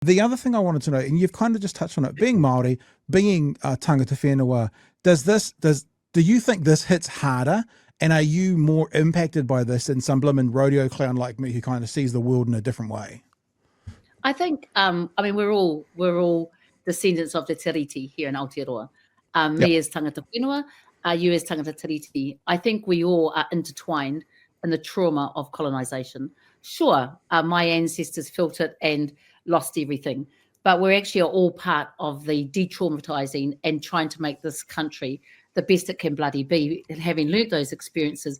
The other thing I wanted to know, and you've kind of just touched on it, being Māori, being tangata whenua, do you think this hits harder? And are you more impacted by this than some blooming rodeo clown like me who kind of sees the world in a different way? I think, we're all descendants of the Tiriti here in Aotearoa. Me as tangata whenua, you as tangata Tiriti. I think we all are intertwined in the trauma of colonisation. Sure, my ancestors felt it and lost everything, but we're actually all part of the de-traumatising and trying to make this country the best it can bloody be. And having learnt those experiences,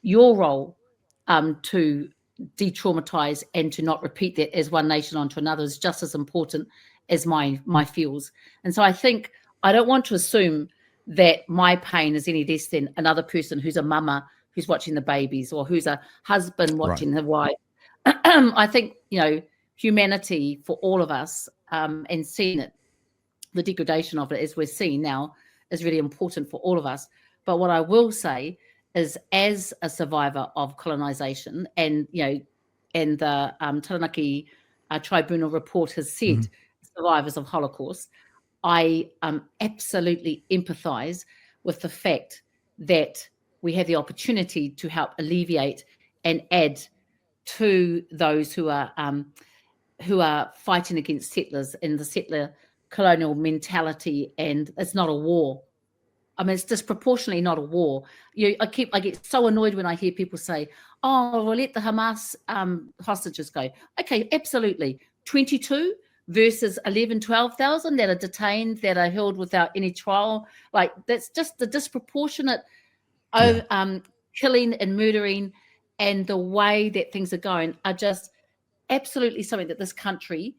your role to de-traumatise and to not repeat that as one nation onto another is just as important as my feels. And so I think I don't want to assume that my pain is any less than another person who's a mama who's watching the babies or who's a husband watching the wife. I think, humanity for all of us and seeing it, the degradation of it as we're seeing now is really important for all of us. But what I will say is, as a survivor of colonisation, and the Taranaki Tribunal report has said, survivors of Holocaust, I absolutely empathise with the fact that we have the opportunity to help alleviate and add to those who are fighting against settlers and the settler colonial mentality. And it's not a war. I mean, it's disproportionately not a war. I get so annoyed when I hear people say, "Oh, we'll let the Hamas hostages go." Okay, absolutely. 22 versus 11, 12,000 that are detained, that are held without any trial. Like, that's just the disproportionate killing and murdering, and the way that things are going are just absolutely something that this country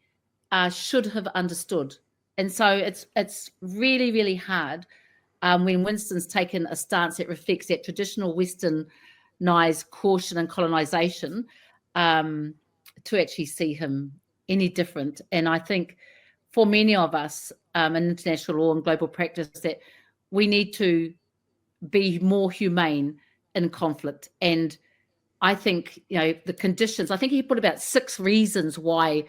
should have understood. And so it's really, really hard when Winston's taken a stance that reflects that traditional Westernized caution and colonization, to actually see him any different. And I think for many of us in international law and global practice, that we need to be more humane in conflict. And I think, the conditions, I think he put about 6 reasons why,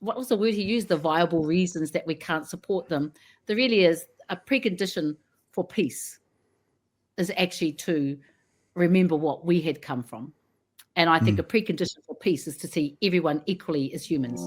what was the word he used? The viable reasons that we can't support them. There really is a precondition for peace is actually to remember what we had come from. And I think a precondition for peace is to see everyone equally as humans.